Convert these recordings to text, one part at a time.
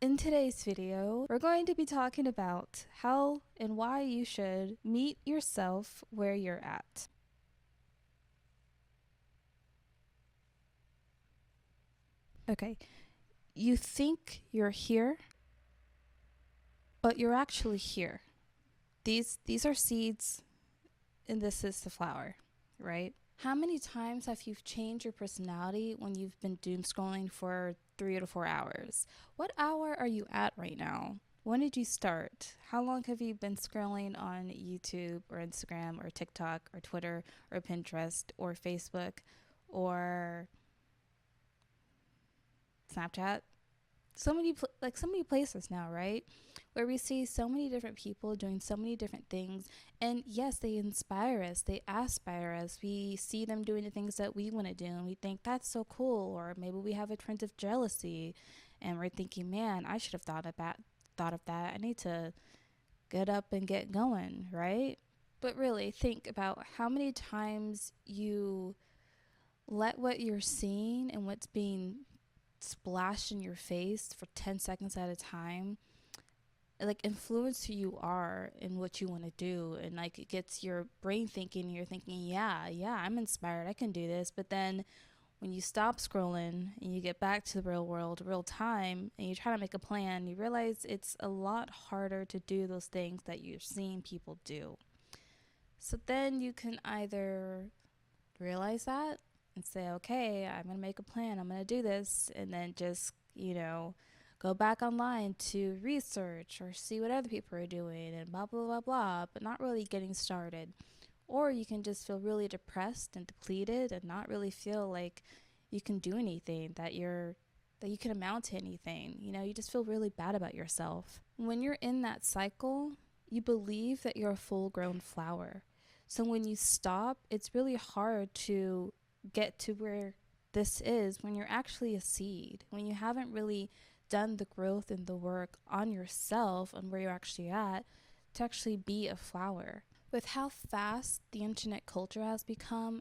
In today's video, we're going to be talking about how and why you should meet yourself where you're at. Okay, you think you're here, but you're actually here. These are seeds, and this is the flower, right? How many times have you changed your personality when you've been doom scrolling for 3 to 4 hours? What hour are you at right now? When did you start? How long have you been scrolling on YouTube or Instagram or TikTok or Twitter or Pinterest or Facebook or Snapchat? So many places now, right? Where we see so many different people doing so many different things, and yes, they inspire us, they aspire us. We see them doing the things that we want to do and we think that's so cool, or maybe we have a trend of jealousy and we're thinking, man, I should have thought of that. I need to get up and get going, right? But really think about how many times you let what you're seeing and what's being splashed in your face for 10 seconds at a time influence who you are and what you want to do, and it gets your brain thinking, and you're thinking, yeah, I'm inspired, I can do this. But then when you stop scrolling and you get back to the real world, real time, and you try to make a plan, you realize it's a lot harder to do those things that you're seeing people do. So then you can either realize that and say, okay, I'm going to make a plan, I'm going to do this, and then just, go back online to research or see what other people are doing and blah, blah, blah, blah, but not really getting started. Or you can just feel really depressed and depleted and not really feel like you can do anything, that you can amount to anything. You just feel really bad about yourself. When you're in that cycle, you believe that you're a full-grown flower. So when you stop, it's really hard to get to where this is when you're actually a seed, when you haven't really done the growth and the work on yourself and where you're actually at to actually be a flower. With how fast the internet culture has become,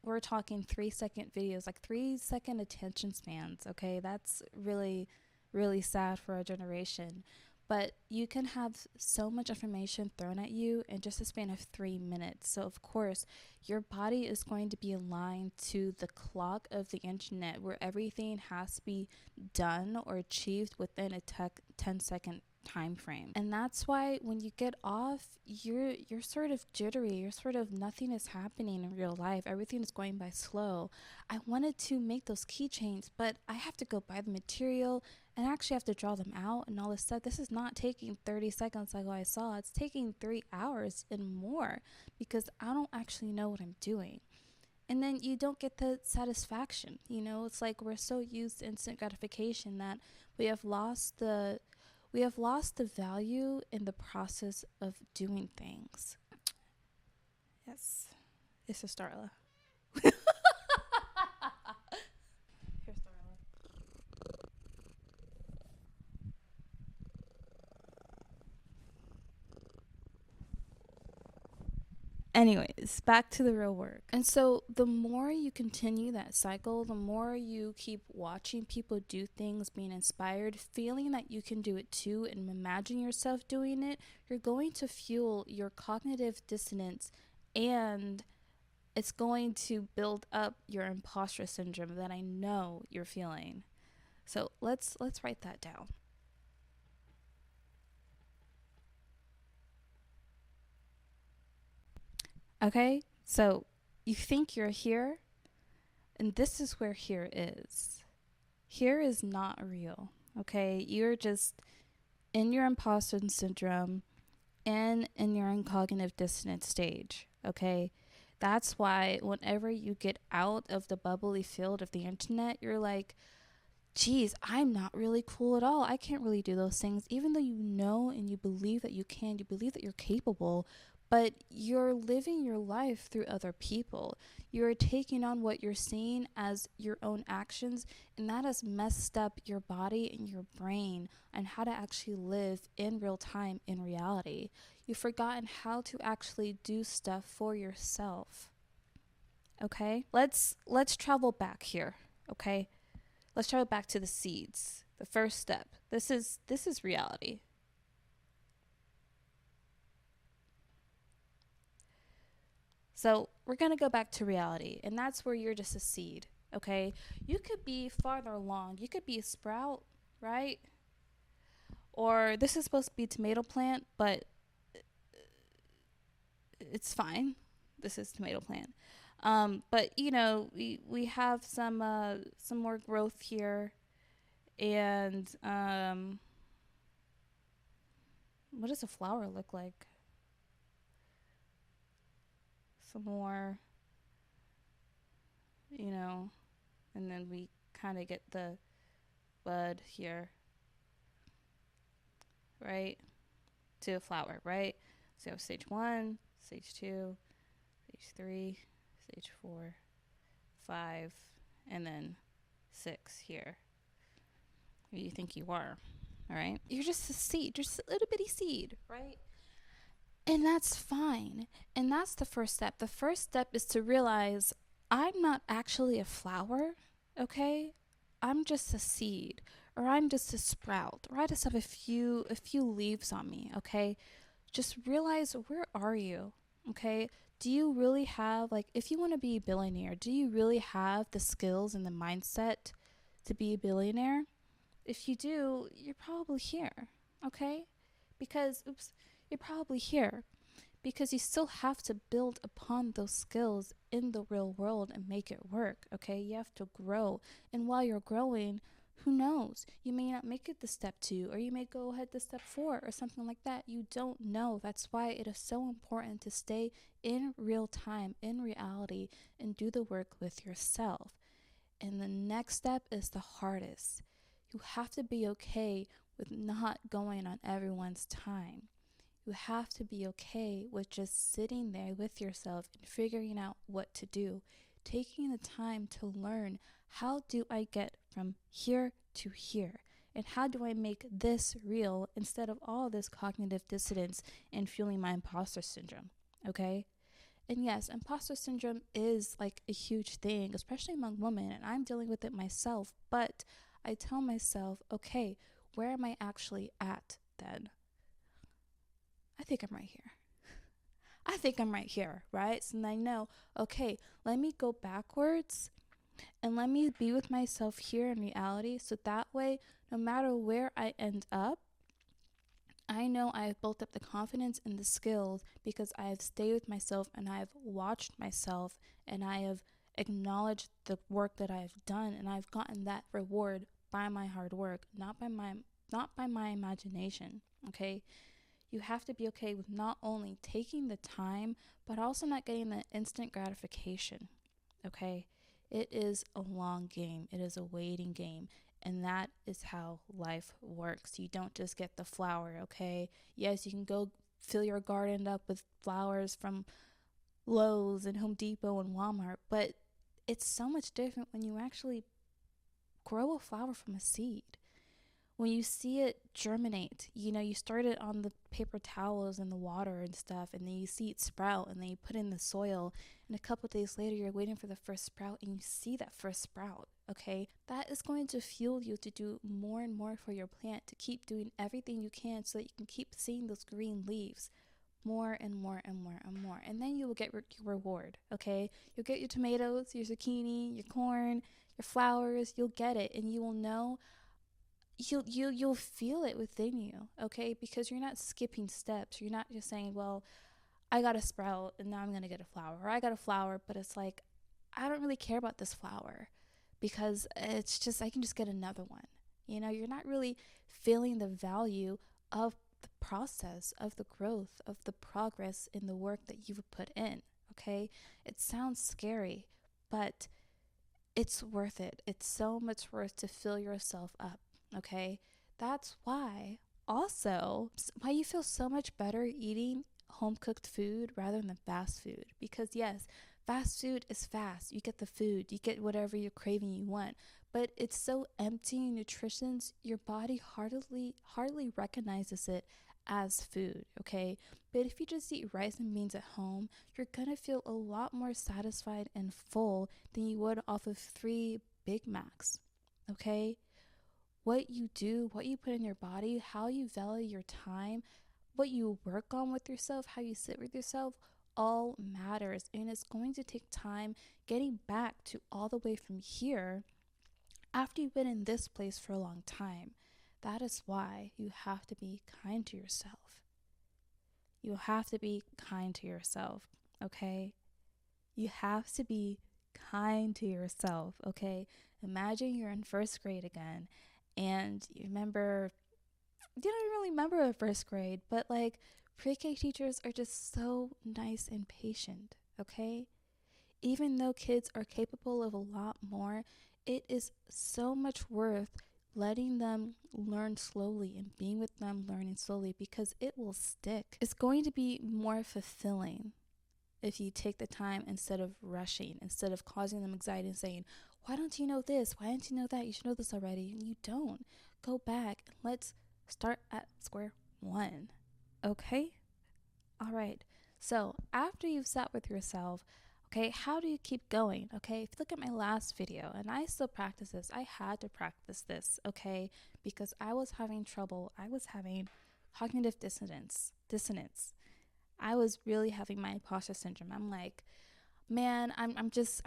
we're talking 3-second videos, 3-second attention spans, okay? That's really, really sad for our generation. But you can have so much information thrown at you in just a span of 3 minutes. So, of course, your body is going to be aligned to the clock of the internet, where everything has to be done or achieved within a 10-second time frame. And that's why when you get off, you're sort of jittery, you're sort of, nothing is happening in real life, everything is going by slow. I wanted to make those keychains, but I have to go buy the material and actually have to draw them out and all this stuff. This is not taking 30 seconds like I saw, it's taking 3 hours and more, because I don't actually know what I'm doing. And then you don't get the satisfaction. It's like we're so used to instant gratification that we have lost the value in the process of doing things. Yes, this is Starla. Here's Starla. Anyways, back to the real work. And so the more you continue that cycle, the more you keep watching people do things, being inspired, feeling that you can do it too, and imagine yourself doing it, you're going to fuel your cognitive dissonance, and it's going to build up your imposter syndrome that I know you're feeling. So let's write that down. Okay, so you think you're here, and this is where here is. Here is not real, okay? You're just in your imposter syndrome and in your cognitive dissonance stage, okay? That's why whenever you get out of the bubbly field of the internet, you're like, geez, I'm not really cool at all. I can't really do those things, even though you know and you believe that you can, you believe that you're capable, but you're living your life through other people. You're taking on what you're seeing as your own actions, and that has messed up your body and your brain on how to actually live in real time in reality. You've forgotten how to actually do stuff for yourself. Okay? Let's travel back here, okay? Let's travel back to the seeds The first step. This is reality. So we're going to go back to reality, and that's where you're just a seed, okay? You could be farther along. You could be a sprout, right? Or this is supposed to be a tomato plant, but it's fine. This is tomato plant. But we have some more growth here, and what does a flower look like? Some more, you know, and then we kind of get the bud here, right? To a flower, right? So you have stage 1, stage 2, stage 3, stage 4, 5, and then 6 here. Who do you think you are? All right. You're just a seed, just a little bitty seed, right? And that's fine. And that's the first step. The first step is to realize I'm not actually a flower, okay? I'm just a seed, or I'm just a sprout, or I just have a few leaves on me, okay? Just realize, where are you? Okay? Do you really have, like, if you want to be a billionaire, do you really have the skills and the mindset to be a billionaire? If you do, you're probably here. Okay? Because you're probably here because you still have to build upon those skills in the real world and make it work. Okay? You have to grow. And while you're growing, who knows? You may not make it to step 2, or you may go ahead to step 4, or something like that. You don't know. That's why it is so important to stay in real time, in reality, and do the work with yourself. And the next step is the hardest. You have to be okay with not going on everyone's time. You have to be okay with just sitting there with yourself and figuring out what to do, taking the time to learn, how do I get from here to here? And how do I make this real instead of all this cognitive dissonance and fueling my imposter syndrome? Okay? And yes, imposter syndrome is like a huge thing, especially among women, and I'm dealing with it myself. But I tell myself, okay, where am I actually at then? I think I'm right here. I think I'm right here, right? So then I know, okay, let me go backwards and let me be with myself here in reality. So that way, no matter where I end up, I know I've built up the confidence and the skills because I have stayed with myself and I have watched myself and I have acknowledged the work that I've done, and I've gotten that reward by my hard work, not by my imagination. Okay? You have to be okay with not only taking the time, but also not getting the instant gratification. Okay? It is a long game. It is a waiting game. And that is how life works. You don't just get the flower, okay? Yes, you can go fill your garden up with flowers from Lowe's and Home Depot and Walmart, but it's so much different when you actually grow a flower from a seed. When you see it germinate, you start it on the paper towels and the water and stuff, and then you see it sprout, and then you put it in the soil, and a couple of days later you're waiting for the first sprout, and you see that first sprout. Okay, that is going to fuel you to do more and more for your plant, to keep doing everything you can so that you can keep seeing those green leaves more and more and more and more, and then you will get your reward. Okay, you'll get your tomatoes, your zucchini, your corn, your flowers. You'll get it, and you will know, you'll feel it within you, okay? Because you're not skipping steps. You're not just saying, well, I got a sprout and now I'm gonna get a flower, or I got a flower, but it's like, I don't really care about this flower because it's just, I can just get another one. You're not really feeling the value of the process, of the growth, of the progress in the work that you've put in. Okay, it sounds scary, but it's worth it. It's so much worth to fill yourself up. Okay, that's why why you feel so much better eating home cooked food rather than fast food. Because yes, fast food is fast. You get the food, you get whatever you're craving you want, but it's so empty in nutrition, your body hardly recognizes it as food. Okay, but if you just eat rice and beans at home, you're gonna feel a lot more satisfied and full than you would off of 3 Big Macs. Okay, What you do, what you put in your body, how you value your time, what you work on with yourself, how you sit with yourself, all matters. And it's going to take time getting back to all the way from here after you've been in this place for a long time. That is why you have to be kind to yourself. You have to be kind to yourself, okay? You have to be kind to yourself, okay? Imagine you're in first grade again and you don't really remember first grade, but like pre-K teachers are just so nice and patient, okay? Even though kids are capable of a lot more, it is so much worth letting them learn slowly and being with them learning slowly because it will stick. It's going to be more fulfilling if you take the time instead of rushing, instead of causing them anxiety and saying, why don't you know this? Why don't you know that? You should know this already. And you don't. Go back and let's start at square one. Okay? All right. So after you've sat with yourself, okay, how do you keep going? Okay, if you look at my last video, and I still practice this, I had to practice this, okay, because I was having trouble. I was having cognitive dissonance. I was really having my imposter syndrome. I'm like, man, I'm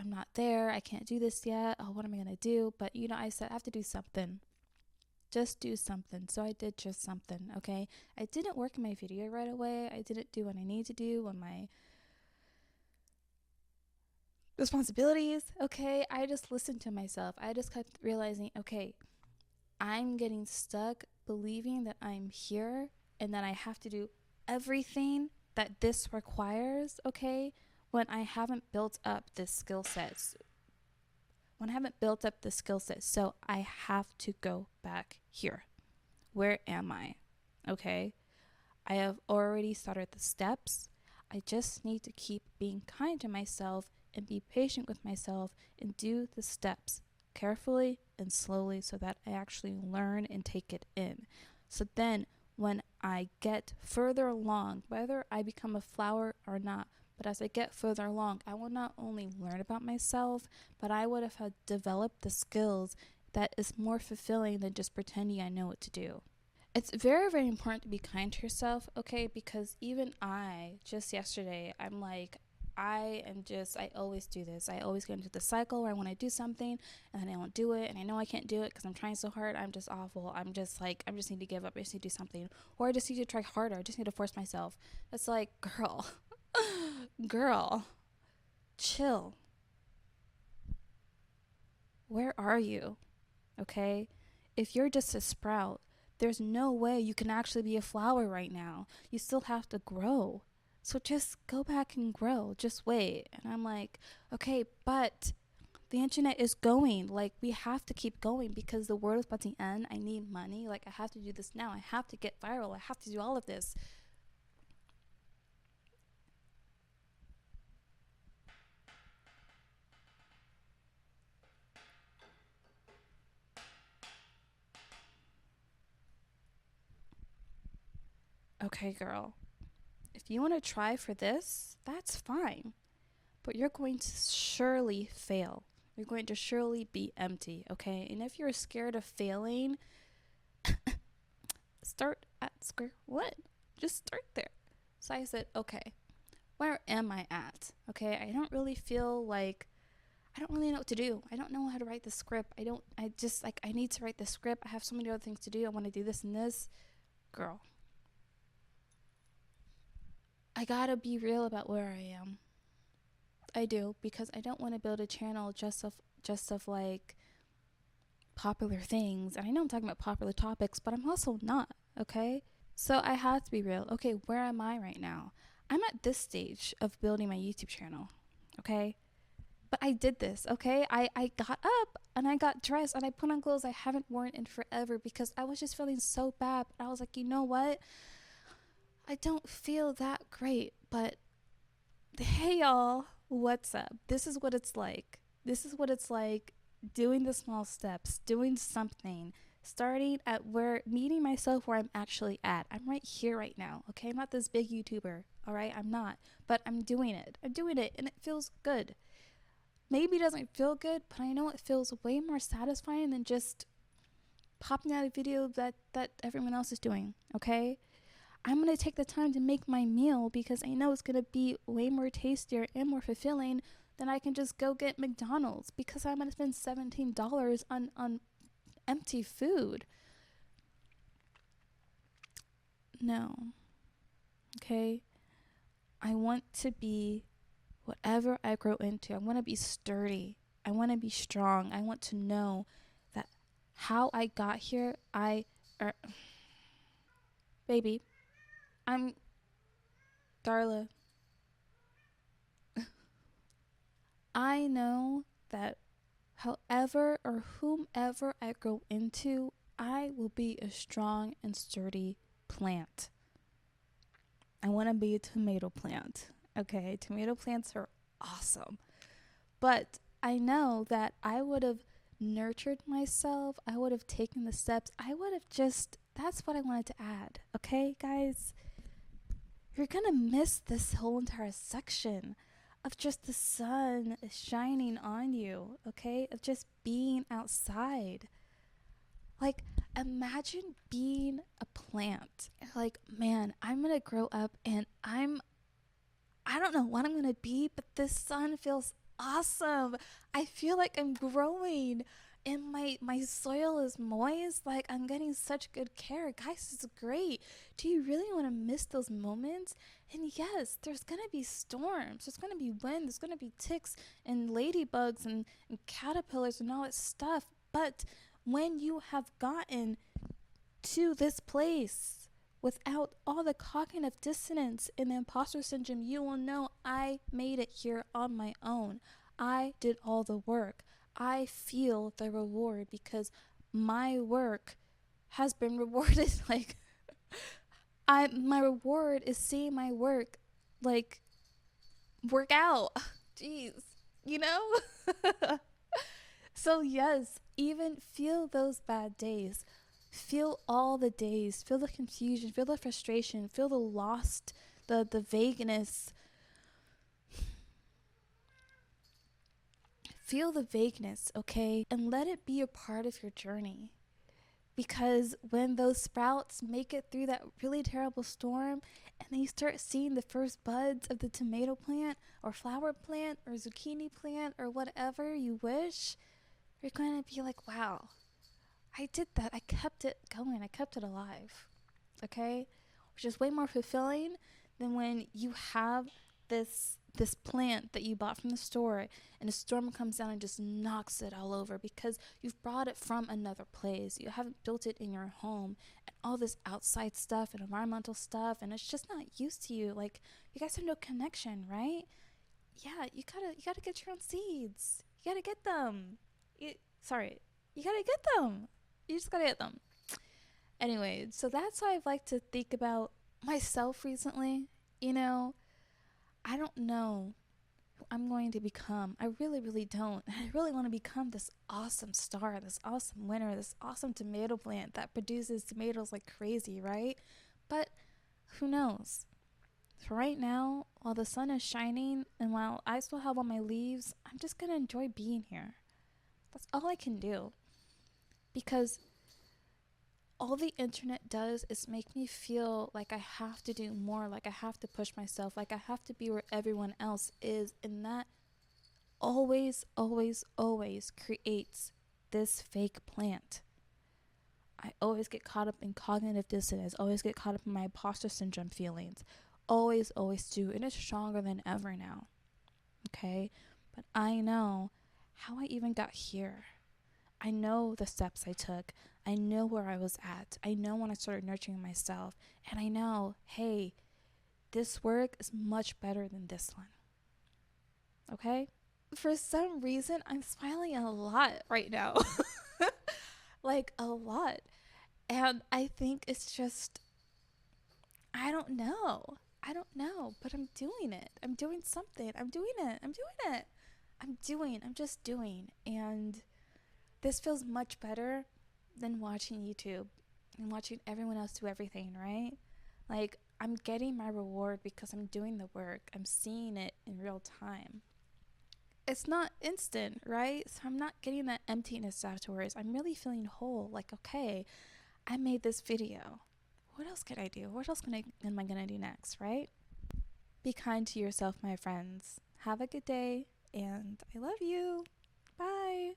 not there. I can't do this yet. Oh, what am I going to do? But, I said, I have to do something. Just do something. So I did just something, okay? I didn't work in my video right away. I didn't do what I need to do on my responsibilities, okay? I just listened to myself. I just kept realizing, okay, I'm getting stuck believing that I'm here and that I have to do everything that this requires, okay, when I haven't built up this skill set. So I have to go back here. Where am I? Okay. I have already started the steps. I just need to keep being kind to myself and be patient with myself and do the steps carefully and slowly so that I actually learn and take it in. So then when I get further along, whether I become a flower or not, but as I get further along, I will not only learn about myself, but I would have developed the skills that is more fulfilling than just pretending I know what to do. It's very, very important to be kind to yourself, okay? Because even just yesterday, I'm like, I always do this. I always get into the cycle where I want to do something and then I won't do it. And I know I can't do it because I'm trying so hard. I'm just awful. I just need to give up. I just need to do something. Or I just need to try harder. I just need to force myself. It's like, girl, chill. Where are you? Okay? If you're just a sprout, there's no way you can actually be a flower right now. You still have to grow. So just go back and grow. Just wait. And I'm like, okay, but the internet is going. Like, we have to keep going because the world is about to end. I need money. Like, I have to do this now. I have to get viral. I have to do all of this. Okay, girl. If you want to try for this, that's fine. But you're going to surely fail. You're going to surely be empty, okay? And if you're scared of failing, start at square one. Just start there. So I said, okay, where am I at? Okay, I don't really know what to do. I don't know how to write the script. I need to write the script. I have so many other things to do. I want to do this and this. Girl, I gotta be real about where I am. I do, because I don't want to build a channel just of like popular things. And I know I'm talking about popular topics, but I'm also not, okay? So I have to be real. Okay, where am I right now? I'm at this stage of building my YouTube channel, okay? But I did this, okay? I got up and I got dressed and I put on clothes I haven't worn in forever because I was just feeling so bad. I was like, you know what? I don't feel that great, but hey, y'all, what's up? This is what it's like. This is what it's like doing the small steps, doing something, starting at meeting myself where I'm actually at. I'm right here right now, okay? I'm not this big YouTuber, all right? I'm not, but I'm doing it. I'm doing it, and it feels good. Maybe it doesn't feel good, but I know it feels way more satisfying than just popping out a video that everyone else is doing, okay? I'm going to take the time to make my meal because I know it's going to be way more tastier and more fulfilling than I can just go get McDonald's because I'm going to spend $17 on empty food. No. Okay? I want to be whatever I grow into. I want to be sturdy. I want to be strong. I want to know that how I got here, baby, Darla, I know that however or whomever I grow into, I will be a strong and sturdy plant. I want to be a tomato plant. Okay, tomato plants are awesome. But I know that I would have nurtured myself. I would have taken the steps. That's what I wanted to add. Okay, guys? You're going to miss this whole entire section of just the sun shining on you, okay? Of just being outside. Like, imagine being a plant. Like, man, I'm going to grow up and I don't know what I'm going to be, but this sun feels awesome. I feel like I'm growing and my soil is moist. Like, I'm getting such good care. Guys, it's great. Do you really want to miss those moments? And yes, there's going to be storms. There's going to be wind. There's going to be ticks and ladybugs and caterpillars and all that stuff. But when you have gotten to this place without all the cognitive dissonance and the imposter syndrome, you will know I made it here on my own. I did all the work. I feel the reward because my work has been rewarded. Like, my reward is seeing my work, like, work out. Jeez, you know? So yes, even feel those bad days. Feel all the days. Feel the confusion. Feel the frustration. Feel the lost, the vagueness. Feel the vagueness, okay? And let it be a part of your journey. Because when those sprouts make it through that really terrible storm and then you start seeing the first buds of the tomato plant or flower plant or zucchini plant or whatever you wish, you're going to be like, wow, I did that. I kept it going. I kept it alive. Okay? Which is way more fulfilling than when you have this plant that you bought from the store and a storm comes down and just knocks it all over because you've brought it from another place. You haven't built it in your home and all this outside stuff and environmental stuff and it's just not used to you. Like, you guys have no connection, right? Yeah, you gotta get your own seeds. You gotta get them. You gotta get them. You just gotta get them. Anyway, so that's how I've liked to think about myself recently. You know, I don't know who I'm going to become. I really, really don't. I really want to become this awesome star, this awesome winner, this awesome tomato plant that produces tomatoes like crazy, right? But who knows? For right now, while the sun is shining and while I still have all my leaves, I'm just going to enjoy being here. That's all I can do. Because all the internet does is make me feel like I have to do more, like I have to push myself, like I have to be where everyone else is. And that always, always, always creates this fake plant. I always get caught up in cognitive dissonance, always get caught up in my imposter syndrome feelings. Always, always do. And it's stronger than ever now. Okay? But I know how I even got here. I know the steps I took. I know where I was at. I know when I started nurturing myself. And I know, hey, this work is much better than this one. Okay? For some reason, I'm smiling a lot right now. Like, a lot. And I think it's just, I don't know, but I'm doing it. I'm doing something. I'm just doing. And this feels much better than watching YouTube and watching everyone else do everything, right? Like, I'm getting my reward because I'm doing the work. I'm seeing it in real time. it's not instant, right? So I'm not getting that emptiness afterwards. I'm really feeling whole. Like, okay, I made this video. What else can I do? What else am I gonna do next, right? Be kind to yourself, my friends. Have a good day, and I love you. Bye.